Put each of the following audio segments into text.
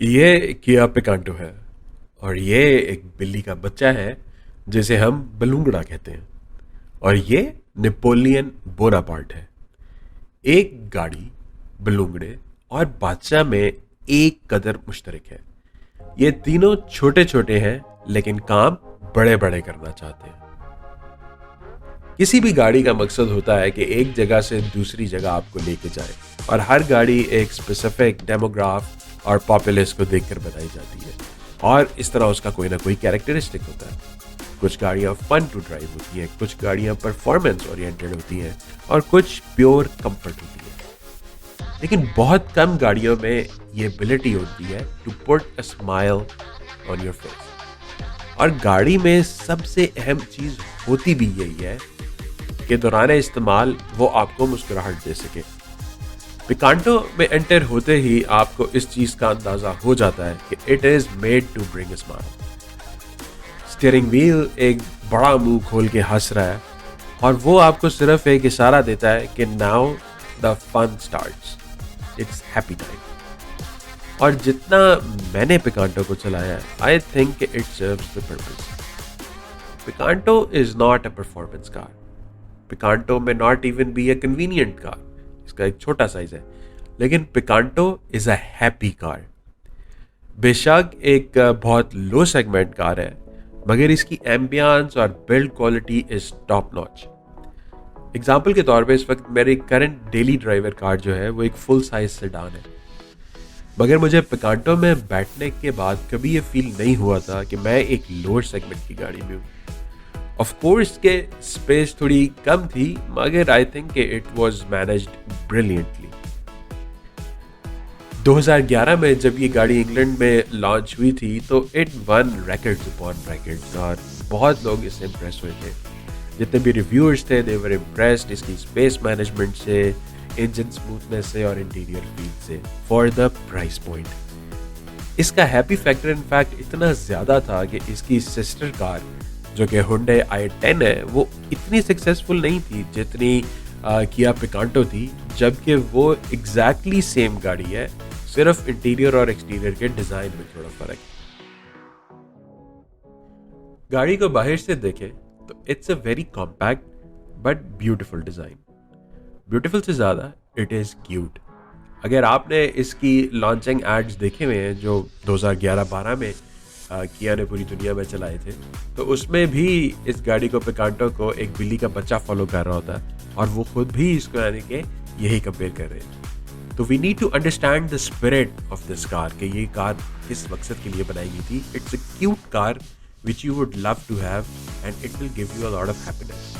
ये Kia Picanto है और ये एक बिल्ली का बच्चा है जिसे हम बलूंगड़ा कहते हैं। और ये नेपोलियन बोनापार्ट है। एक गाड़ी, बलूंगड़े और बादशाह में एक कदर मुश्तरक है। ये तीनों छोटे छोटे हैं लेकिन काम बड़े बड़े करना चाहते हैं। किसी भी गाड़ी का मकसद होता है कि एक जगह से दूसरी जगह आपको लेके जाए, और हर गाड़ी एक स्पेसिफिक डेमोग्राफ और पॉपुलेस को देखकर बनाई जाती है, और इस तरह उसका कोई ना कोई कैरेक्टरिस्टिक होता है। कुछ गाड़ियाँ फन टू ड्राइव होती हैं, कुछ गाड़ियाँ परफॉर्मेंस ओरिएंटेड होती हैं, और कुछ प्योर कंफर्ट होती है। लेकिन बहुत कम गाड़ियों में ये एबिलिटी होती है to put a smile on your face. और गाड़ी में सबसे अहम चीज़ होती भी यही है कि दौरान इस्तेमाल वो आपको मुस्कुराहट दे सके। पिकांटो में एंटर होते ही आपको इस चीज़ का अंदाज़ा हो जाता है कि it is made to bring a smile. Steering wheel एक बड़ा मुंह खोल के हंस रहा है, और वो आपको सिर्फ एक इशारा देता है कि now the fun starts, it's happy time. और जितना मैंने पिकांटो को चलाया, I think it serves the purpose. Picanto is not a performance car. Picanto may not even be a convenient car. इसका एक छोटा साइज है, लेकिन Picanto is a happy car. बेशक एक बहुत लो सेगमेंट कार है, मगर इसकी एम्बियंस और build quality is top notch. Example के तौर पे इस वक्त मेरी करंट डेली ड्राइवर कार जो है वो एक फुल साइज सेडान है, मगर मुझे पिकांटो में बैठने के बाद कभी ये फील नहीं हुआ था कि मैं एक लोअर सेगमेंट की गाड़ी में हूँ। ऑफ कोर्स के स्पेस थोड़ी कम थी, मगर आई think it was managed brilliantly. 2011 में जब ये गाड़ी इंग्लैंड में लॉन्च हुई थी तो it one records upon records, और बहुत लोग इससे इम्प्रेस हुए थे। जितने भी रिव्यूअर्स थे दे वर इम्प्रेस्ड इसकी स्पेस मैनेजमेंट से, इंजन स्मूथनेस से और इंटीरियर फील से, फॉर द प्राइस पॉइंट। इसका हैप्पी फैक्टर इनफैक्ट इतना ज़्यादा था कि इसकी सिस्टर कार जो कि हुंडई i10 है, वो इतनी सक्सेसफुल नहीं थी जितनी किया पिकांटो थी, जबकि वो एग्जैक्टली सेम गाड़ी है, सिर्फ इंटीरियर और एक्सटीरियर के डिज़ाइन में थोड़ा फर्क है। गाड़ी को बाहर से देखें तो it's a very compact but beautiful design. Beautiful से ज़्यादा इट इज़ क्यूट। अगर आपने इसकी लॉन्चिंग एड्स देखे हुए हैं जो 2011-12 में किया ने पूरी दुनिया में चलाए थे, तो उसमें भी इस गाड़ी को पिकांटो को एक बिल्ली का बच्चा फॉलो कर रहा होता है, और वो खुद भी इसको यानी कि यही कंपेयर कर रहे हैं। तो we need to understand the spirit of this car कि ये कार किस मकसद के लिए बनाई गई थी। It's a cute car which you would love to have and it will give you a lot of happiness.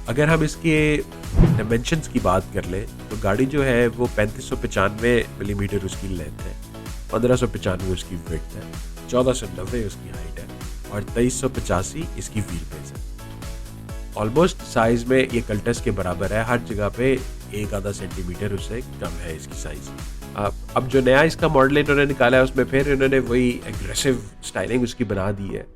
अगर हम इसके डायमेंशंस की बात कर लें तो गाड़ी जो है वो 3595 मिलीमीटर उसकी लेंथ है, 1595 उसकी विड्थ है, 1490 उसकी हाइट है, और 2385 इसकी व्हील बेस है। ऑलमोस्ट साइज में ये कल्टस के बराबर है, हर जगह पे एक आधा सेंटीमीटर उससे कम है इसकी साइज। अब जो नया इसका मॉडल इन्होंने निकाला है उसमें फिर इन्होंने वही एग्रेसिव स्टाइलिंग उसकी बना दी है।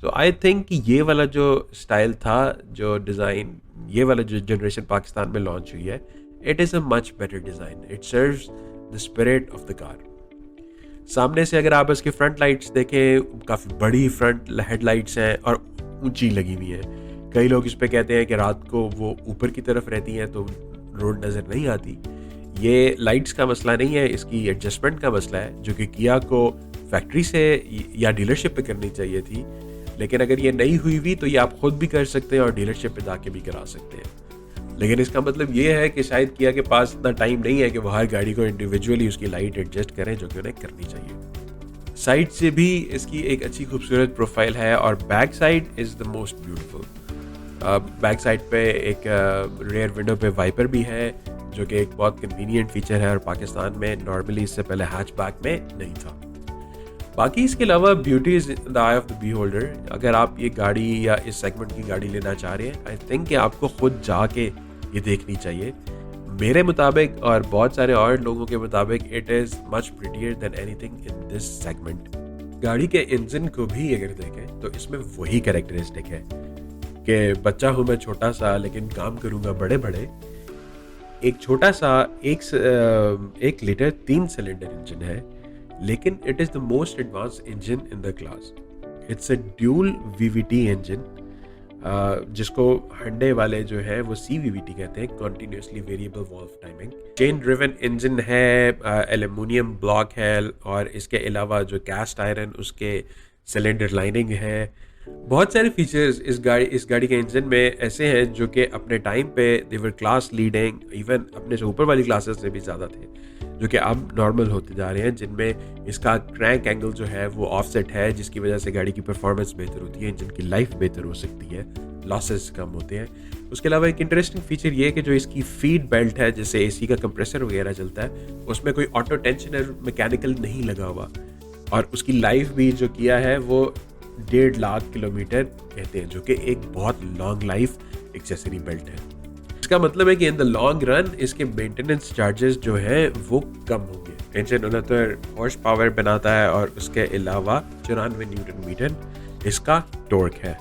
तो आई थिंक ये वाला जो स्टाइल था, जो डिज़ाइन, ये वाला जो जनरेशन पाकिस्तान में लॉन्च हुई है, it is a much better design. It serves the spirit of the car. सामने से अगर आप इसकी फ्रंट लाइट्स देखें, काफ़ी बड़ी फ्रंट हेडलाइट्स हैं और ऊंची लगी हुई हैं। कई लोग इस पे कहते हैं कि रात को वो ऊपर की तरफ रहती हैं तो रोड नज़र नहीं आती। ये लाइट्स का मसला नहीं है, इसकी एडजस्टमेंट का मसला है, जो कि किया को फैक्ट्री से या डीलरशिप पे करनी चाहिए थी। लेकिन अगर ये नहीं हुई हुई तो ये आप खुद भी कर सकते हैं और डीलरशिप पे जाके भी करा सकते हैं। लेकिन इसका मतलब ये है कि शायद किया के पास इतना टाइम नहीं है कि वो हर गाड़ी को इंडिविजुअली उसकी लाइट एडजस्ट करें, जो कि उन्हें करनी चाहिए। साइड से भी इसकी एक अच्छी खूबसूरत प्रोफाइल है, और back side is the most beautiful. Back side पे एक रेयर विंडो पे वाइपर भी है, जो कि एक बहुत कन्वीनियंट फीचर है और पाकिस्तान में नॉर्मली इससे पहले हैचबैक में नहीं था। बाकी इसके अलावा beauty is the eye of the beholder. अगर आप ये गाड़ी या इस सेगमेंट की गाड़ी लेना चाह रहे हैं, आई थिंक कि आपको खुद जाके ये देखनी चाहिए। मेरे मुताबिक और बहुत सारे और लोगों के मुताबिक it is much prettier than anything in this segment. गाड़ी के इंजन को भी अगर देखें तो इसमें वही कैरेक्टरिस्टिक है कि बच्चा हूँ मैं छोटा सा, लेकिन काम करूँगा बड़े बड़े। एक छोटा सा 1 लीटर 3 सिलेंडर इंजन है लेकिन it is the most advanced engine in the class. It's a dual VVT engine, जिसको हंडे वाले जो है वो CVVT कहते हैं, continuously variable valve timing. Chain driven engine है, एल्यूमिनियम ब्लॉक है, और इसके अलावा जो कास्ट आयरन उसके सिलेंडर लाइनिंग है। बहुत सारे फीचर्स इस गाड़ी के इंजन में ऐसे हैं जो कि अपने टाइम पे दे वर क्लास लीडिंग, इवन अपने से ऊपर वाली क्लासेस से भी ज़्यादा थे, जो कि अब नॉर्मल होते जा रहे हैं, जिनमें इसका क्रैंक एंगल जो है वो ऑफसेट है, जिसकी वजह से गाड़ी की परफॉर्मेंस बेहतर होती है, इंजन की लाइफ बेहतर हो सकती है, लॉसेस कम होते हैं। उसके अलावा एक इंटरेस्टिंग फीचर ये है कि जो इसकी फीड बेल्ट है, जैसे एसी का कंप्रेसर वगैरह चलता है, उसमें कोई ऑटो टेंशनर मैकेनिकल नहीं लगा हुआ, और उसकी लाइफ भी जो किया है वो 1.5 लाख किलोमीटर कहते हैं, जो कि एक बहुत लॉन्ग लाइफ एक्सेसरी बेल्ट है। इसका मतलब है कि इन द लॉन्ग रन इसके मेंटेनेंस चार्जेस जो हैं वो कम होंगे। इंजन 69 हॉर्स पावर बनाता है, और उसके अलावा 94 न्यूटन मीटर इसका टॉर्क है।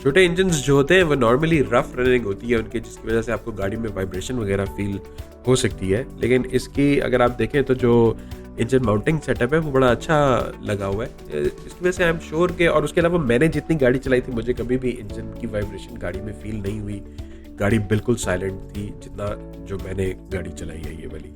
छोटे इंजन्स जो होते हैं वो नॉर्मली रफ रनिंग होती है उनके, जिसकी वजह से आपको गाड़ी में वाइब्रेशन वगैरह फील हो सकती है, लेकिन इसकी अगर आप देखें तो जो इंजन माउंटिंग सेटअप है वो बड़ा अच्छा लगा हुआ है। इसकी वजह से आई एम श्योर के, और उसके अलावा मैंने जितनी गाड़ी चलाई थी मुझे कभी भी इंजन की वाइब्रेशन गाड़ी में फील नहीं हुई। गाड़ी बिल्कुल साइलेंट थी जितना जो मैंने गाड़ी चलाई है ये वाली।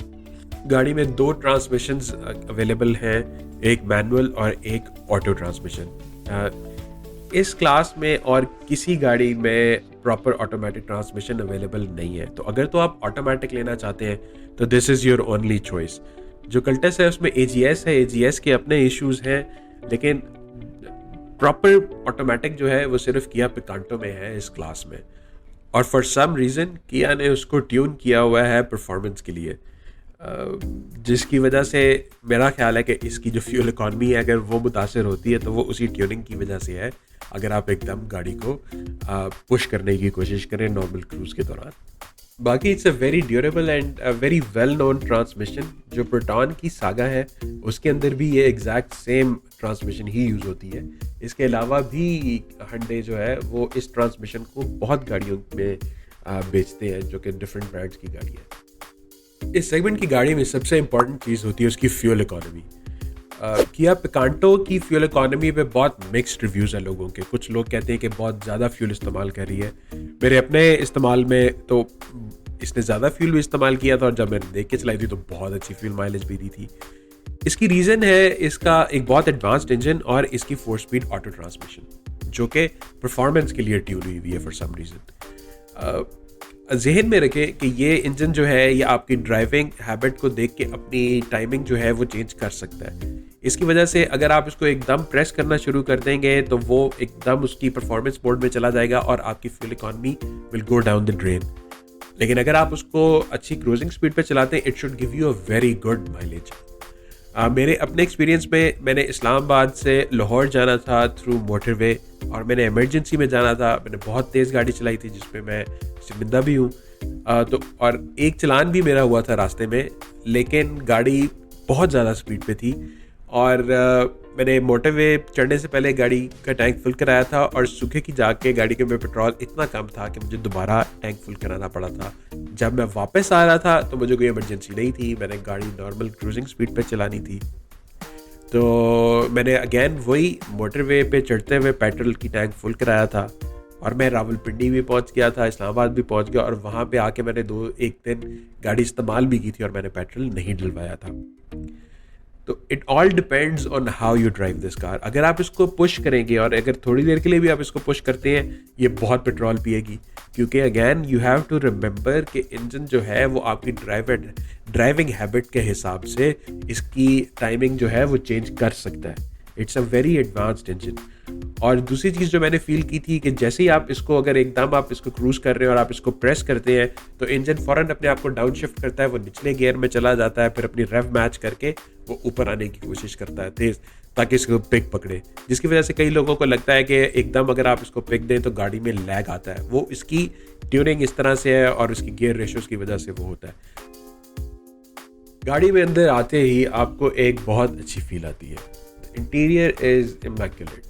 गाड़ी में 2 ट्रांसमिशंस अवेलेबल हैं, एक मैनुअल और एक ऑटो ट्रांसमिशन। इस क्लास में और किसी गाड़ी में प्रॉपर ऑटोमेटिक ट्रांसमिशन अवेलेबल नहीं है, तो अगर तो आप ऑटोमेटिक लेना चाहते हैं तो this is your only choice. जो कल्टस है उसमें AGS है, AGS के अपने इश्यूज हैं, लेकिन प्रॉपर ऑटोमेटिक जो है वो सिर्फ किया पिकांटो में है इस क्लास में, और फॉर सम रीज़न किया ने उसको ट्यून किया हुआ है परफॉर्मेंस के लिए, जिसकी वजह से मेरा ख्याल है कि इसकी जो फ्यूल इकॉनमी है अगर वो मुतासर होती है तो वो उसी ट्यूनिंग की वजह से है, अगर आप एकदम गाड़ी को पुश करने की कोशिश करें नॉर्मल क्रूज़ के दौरान। बाकी it's a very durable and very well known transmission. जो प्रोटॉन की सागा है उसके अंदर भी ये एग्जैक्ट सेम ट्रांसमिशन ही यूज़ होती है। इसके अलावा भी हंडे जो है वो इस ट्रांसमिशन को बहुत गाड़ियों में बेचते हैं, जो कि डिफरेंट ब्रांड्स की गाड़ी है। इस सेगमेंट की गाड़ी में सबसे इंपॉर्टेंट चीज़ होती है उसकी फ्यूल इकॉनमी। किया पिकांटो की फ्यूल इकॉनमी पे बहुत मिक्स्ड रिव्यूज़ हैं लोगों के। कुछ लोग कहते हैं कि बहुत ज़्यादा फ्यूल इस्तेमाल कर रही है। मेरे अपने इस्तेमाल में तो इसने ज़्यादा फ्यूल भी इस्तेमाल किया था, और जब मैंने देख के चलाई थी तो बहुत अच्छी फ्यूल माइलेज भी दी थी। इसकी रीज़न है इसका एक बहुत एडवांस्ड इंजन और इसकी 4 स्पीड ऑटो ट्रांसमिशन, जो कि परफॉर्मेंस के लिए ट्यून हुई है फॉर सम रीज़न। जहन में रखें कि ये इंजन जो है ये आपकी ड्राइविंग हैबिट को देख के अपनी टाइमिंग जो है वो चेंज कर सकता है। इसकी वजह से अगर आप इसको एकदम प्रेस करना शुरू कर देंगे तो वो एकदम उसकी परफॉर्मेंस मोड में चला जाएगा और आपकी fuel economy will go down the drain. लेकिन अगर आप उसको अच्छी क्रूजिंग स्पीड पे चलाते हैं, it should give you a very good mileage. मेरे अपने एक्सपीरियंस में मैंने इस्लामाबाद से लाहौर जाना था थ्रू मोटरवे, और मैंने इमरजेंसी में जाना था। मैंने बहुत तेज़ गाड़ी चलाई थी जिसमें मैं शर्मिंदा भी हूँ। तो और एक चलान भी मेरा हुआ था रास्ते में, लेकिन गाड़ी बहुत ज़्यादा स्पीड पे थी, और मैंने मोटरवे चढ़ने से पहले गाड़ी का टैंक फुल कराया था, और सूखे की जाके गाड़ी के में पेट्रोल इतना कम था कि मुझे दोबारा टैंक फुल कराना पड़ा था। जब मैं वापस आ रहा था तो मुझे कोई इमरजेंसी नहीं थी, मैंने गाड़ी नॉर्मल क्रूजिंग स्पीड पे चलानी थी। तो मैंने अगेन वही मोटरवे पे चढ़ते हुए पेट्रोल की टैंक फुल कराया था, और मैं रावलपिंडी भी पहुंच गया था, इस्लामाबाद भी पहुंच गया, और वहाँ पे आके मैंने एक दिन गाड़ी इस्तेमाल भी की थी और मैंने पेट्रोल नहीं डलवाया था। तो it all depends on how you drive this car. अगर आप इसको पुश करेंगे और अगर थोड़ी देर के लिए भी आप इसको पुश करते हैं, ये बहुत पेट्रोल पिएगी, क्योंकि again you have to remember कि इंजन जो है वो आपकी ड्राइविंग हैबिट के हिसाब से इसकी टाइमिंग जो है वो चेंज कर सकता है। It's a very advanced engine. और दूसरी चीज़ जो मैंने फील की थी कि जैसे ही आप इसको अगर एकदम आप इसको क्रूज़ कर रहे हैं और आप इसको प्रेस करते हैं तो इंजन फ़ौरन अपने आप को डाउन शिफ्ट करता है, वो निचले गियर में चला जाता है, फिर अपनी रेव मैच करके वो ऊपर आने की कोशिश करता है तेज़, ताकि इसको पिक पकड़े। जिसकी वजह से कई लोगों को लगता है कि एकदम अगर आप इसको पिक दें तो गाड़ी में लैग आता है। वो इसकी ट्यूनिंग इस तरह से है और उसकी गियर रेशोज़ की वजह से वो होता है। गाड़ी में अंदर आते ही आपको एक बहुत अच्छी फील आती है। Interior is immaculate.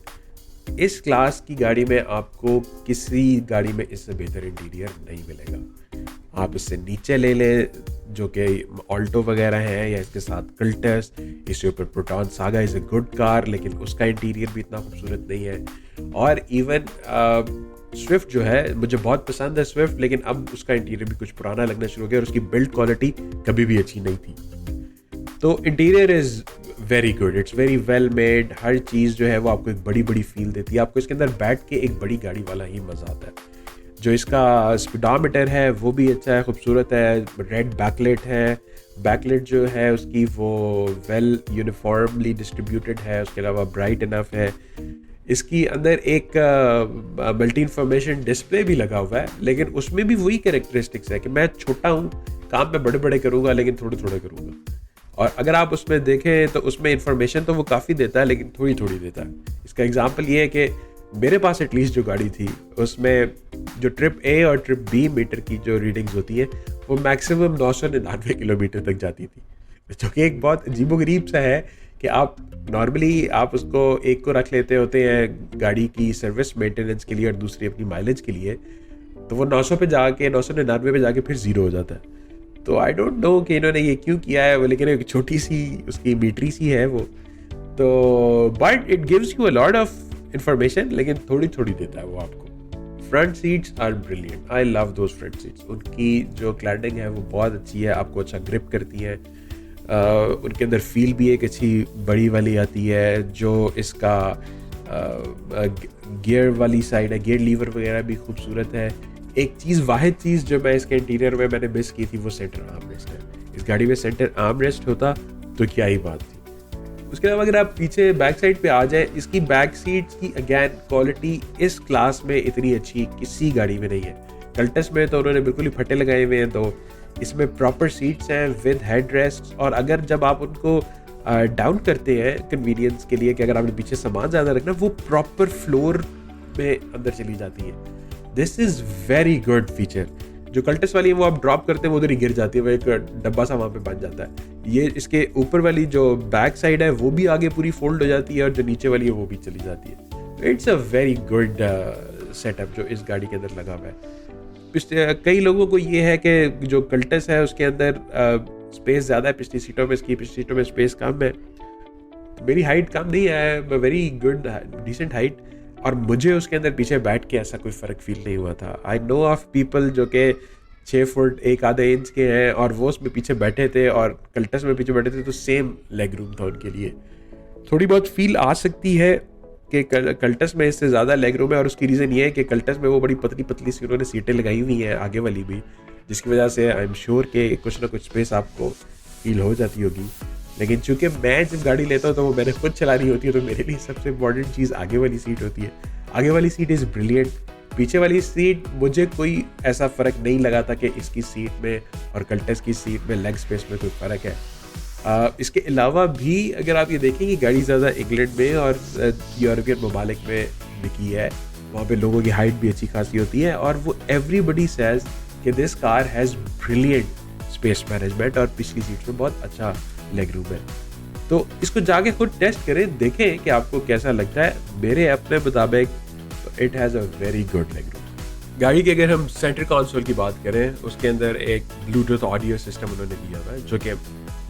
इस क्लास की गाड़ी में आपको किसी गाड़ी में इससे बेहतर इंटीरियर नहीं मिलेगा। आप इससे नीचे ले लें जो कि ऑल्टो वगैरह है, या इसके साथ कल्टस, इसके ऊपर proton saga is a good car, लेकिन उसका इंटीरियर भी इतना खूबसूरत नहीं है। और इवन स्विफ्ट जो है, मुझे बहुत पसंद है स्विफ्ट, लेकिन अब उसका इंटीरियर भी कुछ पुराना लगना शुरू हो गया और उसकी बिल्ड क्वालिटी कभी भी अच्छी नहीं थी। तो interior is very good, it's very well made, हर चीज़ जो है वो आपको एक बड़ी बड़ी फील देती है, आपको इसके अंदर बैठ के एक बड़ी गाड़ी वाला ही मज़ा आता है। जो इसका स्पीडोमीटर है वो भी अच्छा है, खूबसूरत है, रेड बैकलाइट है, बैकलाइट जो है उसकी वो वेल यूनिफॉर्मली डिस्ट्रीब्यूटेड है, उसके अलावा ब्राइट इनफ है। इसकी अंदर एक मल्टी इंफॉर्मेशन डिस्प्ले भी लगा हुआ है, लेकिन उसमें भी वही कैरेक्टरिस्टिक्स है कि मैं छोटा हूँ, काम में बड़े बड़े करूँगा लेकिन थोड़े थोड़े करूँगा। और अगर आप उसमें देखें तो उसमें इंफॉर्मेशन तो वो काफ़ी देता है, लेकिन थोड़ी थोड़ी देता है। इसका एग्जांपल ये है कि मेरे पास एटलीस्ट जो गाड़ी थी उसमें जो ट्रिप ए और ट्रिप बी मीटर की जो रीडिंग्स होती हैं वो मैक्सिमम 999 किलोमीटर तक जाती थी, जो कि एक बहुत अजीबोगरीब सा है कि आप नॉर्मली आप उसको एक को रख लेते होते हैं गाड़ी की सर्विस मेंटेनेंस के लिए और दूसरी अपनी माइलेज के लिए, तो वो 900 पे जाके 999 पे जाके फिर ज़ीरो हो जाता है। तो आई डोंट नो कि इन्होंने ये क्यों किया है वो, लेकिन एक छोटी सी उसकी मीटरी सी है वो, तो but it gives you a lot of information, लेकिन थोड़ी थोड़ी देता है वो आपको। Front seats are brilliant, I love those front seats. उनकी जो क्लैडिंग है वो बहुत अच्छी है, आपको अच्छा ग्रिप करती है। उनके अंदर फील भी एक अच्छी बड़ी वाली आती है। जो इसका गियर वाली साइड है, गियर लीवर वगैरह भी खूबसूरत है। एक चीज़, वाहिद चीज़ जो मैं इसके इंटीरियर में मैंने मिस की थी वो सेंटर आर्म रेस्ट है। इस गाड़ी में सेंटर आर्म रेस्ट होता तो क्या ही बात थी। उसके अलावा अगर आप पीछे बैक साइड पे आ जाए, इसकी बैक सीट्स की अगैन क्वालिटी इस क्लास में इतनी अच्छी किसी गाड़ी में नहीं है। कल्टस में तो उन्होंने बिल्कुल ही फटे लगाए हुए हैं, तो इसमें प्रॉपर सीट्स हैं विद हेड रेस्ट, और अगर जब आप उनको डाउन करते हैं कन्वीनियंस के लिए कि अगर आपने पीछे सामान ज़्यादा रखना, वो प्रॉपर फ्लोर में अंदर चली जाती है। This is very good feature. जो कल्टस वाली है वो आप ड्रॉप करते हैं वो उधर ही गिर जाती है, वो एक डब्बा सा वहाँ पे बन जाता है। ये इसके ऊपर वाली जो बैक साइड है वो भी आगे पूरी फोल्ड हो जाती है, और जो नीचे वाली है वो भी चली जाती है। It's a very good setup जो इस गाड़ी के अंदर लगा हुआ है। कई लोगों को ये है कि जो कल्टस है उसके अंदर स्पेस ज़्यादा है पिछली सीटों में, इसकी पिछली सीटों में स्पेस कम है। मेरी हाइट कम नहीं है, वेरी गुड डिसेंट हाइट, और मुझे उसके अंदर पीछे बैठ के ऐसा कोई फ़र्क फील नहीं हुआ था। आई नो ऑफ पीपल जो कि 6 फुट 1 आधा इंच के हैं और वो उसमें पीछे बैठे थे और कल्टस में पीछे बैठे थे, तो सेम लेग रूम था उनके लिए। थोड़ी बहुत फील आ सकती है कि कल्टस में इससे ज़्यादा लेग रूम है, और उसकी रीज़न ये है कि कल्टस में वो बड़ी पतली पतली सी उन्होंने सीटें लगाई हुई हैं आगे वाली भी, जिसकी वजह से आई एम श्योर कि कुछ ना कुछ स्पेस आपको फील हो जाती होगी। लेकिन चूंकि मैं जब गाड़ी लेता हूँ तो वो मैंने खुद चलानी होती है, तो मेरे लिए सबसे इम्पॉर्टेंट चीज़ आगे वाली सीट होती है। आगे वाली सीट इज़ ब्रिलियंट। पीछे वाली सीट मुझे कोई ऐसा फ़र्क नहीं लगा था कि इसकी सीट में और कल्टस की सीट में लेग स्पेस में कोई फ़र्क है। इसके अलावा भी अगर आप ये देखें कि गाड़ी ज़्यादा इंग्लैंड में और यूरोपियन ममालिक में बिकी है, वहाँ पे लोगों की हाइट भी अच्छी खासी होती है, और वो एवरीबडी सेज कि this car has brilliant space management और पिछली सीट में बहुत अच्छा लेग रूम है। तो इसको जाके खुद टेस्ट करें, देखें कि आपको कैसा लगता है। मेरे अपने मुताबिक it has a very good leg room. गाड़ी की अगर हम सेंटर कंसोल की बात करें, उसके अंदर एक ब्लूटूथ ऑडियो सिस्टम उन्होंने दिया हुआ है जो कि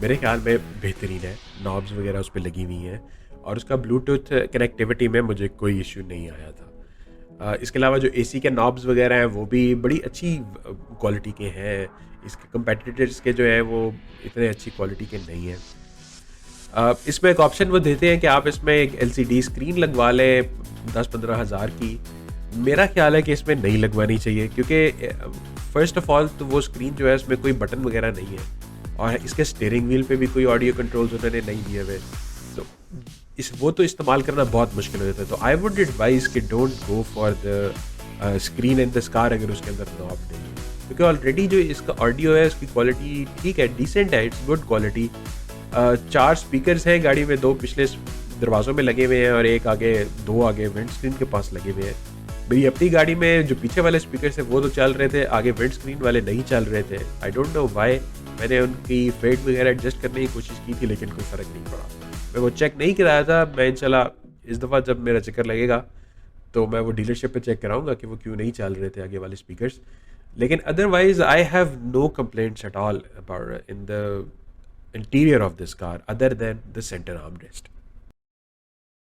मेरे ख्याल में बेहतरीन है। नॉब्स वगैरह उस पर लगी हुई हैं, और उसका ब्लूटूथ कनेक्टिविटी में मुझे कोई इशू नहीं आया था। इसके अलावा जो एसी के नॉब्स वगैरह हैं वो भी बड़ी अच्छी क्वालिटी के हैं। इसके कंपेटिटर्स के जो है वो इतने अच्छी क्वालिटी के नहीं हैं। इसमें एक ऑप्शन वो देते हैं कि आप इसमें एक LCD स्क्रीन लगवा लें 10-15 हज़ार की। मेरा ख्याल है कि इसमें नहीं लगवानी चाहिए, क्योंकि फ़र्स्ट ऑफ ऑल तो वो स्क्रीन जो है उसमें कोई बटन वगैरह नहीं है, और इसके स्टीयरिंग व्हील पे भी कोई ऑडियो कंट्रोल्स उन्होंने नहीं दिए हुए, तो वो तो इस्तेमाल करना बहुत मुश्किल हो जाता है। तो आई वुड एडवाइस कि don't go for the screen in this car अगर उसके अंदर नॉब नहीं है, क्योंकि ऑलरेडी जो इसका ऑडियो है उसकी क्वालिटी ठीक है, डिसेंट है, इट्स गुड क्वालिटी। 4 स्पीकर्स हैं गाड़ी में, 2 पिछले दरवाज़ों में लगे हुए हैं और एक आगे, 2 आगे विंड स्क्रीन के पास लगे हुए हैं। मेरी अपनी गाड़ी में जो पीछे वाले स्पीकर थे वो तो चल रहे थे, आगे विंड स्क्रीन वाले नहीं चल रहे थे। I don't know why. मैंने उनकी फेट वगैरह एडजस्ट करने की कोशिश की थी, लेकिन कोई फ़र्क नहीं पड़ा। मैं वो चेक नहीं कराया था। मैं इंशाल्लाह इस दफ़ा जब मेरा चक्कर लगेगा तो मैं वो डीलरशिप पे चेक कराऊंगा कि वो क्यों नहीं चल रहे थे आगे वाले स्पीकर्स। लेकिन otherwise I have no complaints at all about in the interior of this car other than the centre armrest.